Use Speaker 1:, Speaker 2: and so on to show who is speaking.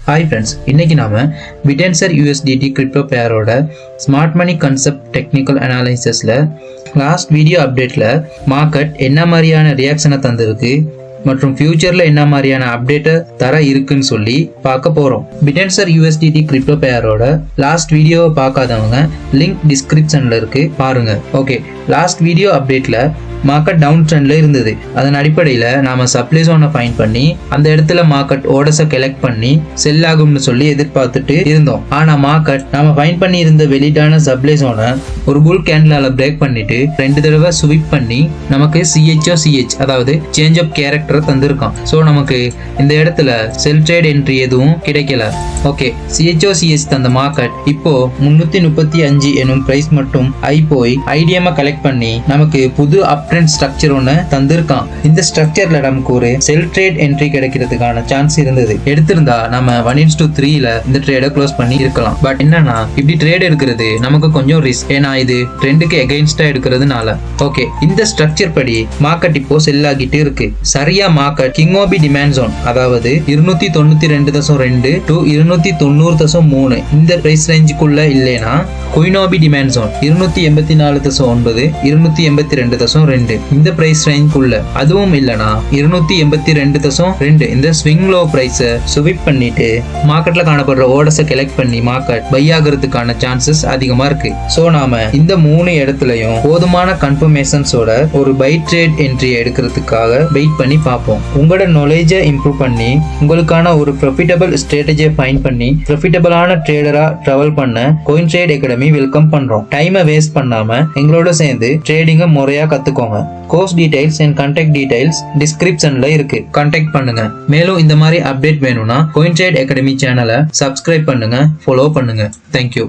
Speaker 1: Hi friends, இன்னைக்கு நாம Bittensor USDT crypto பேரோட ஸ்மார்ட் மணி கான்செப்ட் டெக்னிக்கல் அனாலிசிஸ்ல லாஸ்ட் வீடியோ அப்டேட்ல மார்க்கெட் என்ன மாதிரியான ரியாக்ஷனை தந்திருக்கு மற்றும் ஃபியூச்சர்ல என்ன மாதிரியான அப்டேட்டை தர இருக்குன்னு சொல்லி பார்க்க போறோம். பிடென்சர் USDT கிரிப்டோ பேரோட லாஸ்ட் வீடியோவை பார்க்காதவங்க லிங்க் டிஸ்கிரிப்ஷன்ல இருக்கு, பாருங்க. ஓகே, லாஸ்ட் வீடியோ அப்டேட்ல மார்க்கெட் டவுன் ட்ரெண்ட்ல இருந்தது. அதன் அடிப்படையில் நாம சப்ளை ஜோனை ஃபைண்ட் பண்ணி அந்த இடத்துல மார்க்கெட் ஓர்டர்ஸை கலெக்ட் பண்ணி செல் ஆகும்னு சொல்லி எதிர்பார்த்துட்டு இருந்தோம். ஆனா மார்க்கெட் நாம ஃபைண்ட் பண்ணி இருந்த வெளியிட்டான சப்ளை ஜோனை ஒரு புல் கேண்டிலால பிரேக் பண்ணிட்டு 2 தடவை ஸ்விப் பண்ணி நமக்கு CH அதாவது சேஞ்ச் ஆஃப் கேரக்டரை தந்திருக்கான். ஸோ நமக்கு இந்த இடத்துல செல் ட்ரேட் என்ட்ரி எதுவும் கிடைக்கல. ஓகே, CH தந்த மார்க்கெட் இப்போ 335 எனும் பிரைஸ் மட்டும் போய் IDM கலெக்ட் பண்ணி நமக்கு புது அப் ட்ரெண்ட் ஸ்ட்ரக்சர் ஒன்று தந்திருக்கான். இந்த ஸ்ட்ரக்சர்ல நமக்கு ஒரு செல் ட்ரேட் என்ட்ரி கிடைக்கிறதுக்கான சான்ஸ் இருந்தது. எடுத்திருந்தா நம்ம 1:3ல இந்த ட்ரேடை க்ளோஸ் பண்ணி இருக்கலாம். பட் என்னன்னா, இப்படி ட்ரேட் எடுக்கிறது நமக்கு கொஞ்சம் ரிஸ்க். ஏன்னா இது ட்ரெண்டுக்கு எகைன்ஸ்டா எடுக்கிறதுனால. ஓகே, இந்த ஸ்ட்ரக்சர் படி மார்க்கெட் இப்போ செல் ஆகிட்டு இருக்கு. சரியா மார்க்கெட் கிங்ஓபி டிமாண்ட் ஜோன், அதாவது 292.2 to 290.3 இந்த பிரைஸ் ரேஞ்சுக்குள்ள இல்லைன்னா குயினோபி டிமாண்ட் ஜோன் 284.9 282.2 இந்த பிரைஸ் ரேஞ்சுக்குள்ள, அதுவும் இல்லனா 282.2 இந்த ஸ்விங் லோ பிரைஸை ஸ்விப் பண்ணிட்டு மார்க்கெட்ல காணப்படுற ஓர்டர்ஸை கலெக்ட் பண்ணி மார்க்கெட் பை ஆகிறதுக்கான சான்சஸ் அதிகமா இருக்கு. சோ நாம இந்த 3 இடத்துலயும் போதுமான கன்ஃபர்மேஷன்ஸோட ஒரு பை ட்ரேட் என்ட்ரி எடுக்கிறதுக்காக வெயிட் பண்ணி பார்ப்போம். உங்களோட நாலேஜை இம்ப்ரூவ் பண்ணி உங்களுக்கான ஒரு ப்ராஃபிட்டபிள் ஸ்ட்ராட்டஜியை ஃபைண்ட் பண்ணி ப்ராஃபிட்டபிளான ட்ரேடரா டிராவல் பண்ண கோயின் ட்ரேட் அகாடமி வெல்கம் பண்றோம். டைமை வேஸ்ட் பண்ணாம எங்களோட சேர்ந்து ட்ரேடிங்கை முறையா கத்துக்கோங்க. Course details and contact details டிஸ்கிரிப்ஷன்ல இருக்கு, கான்டாக்ட் பண்ணுங்க. மேலும் இந்த மாதிரி அப்டேட் வேணும்னா கோயின் ட்ரேட் அகாடமி சேனலை சப்ஸ்கிரைப் பண்ணுங்க, ஃபாலோ பண்ணுங்க. தேங்க்யூ.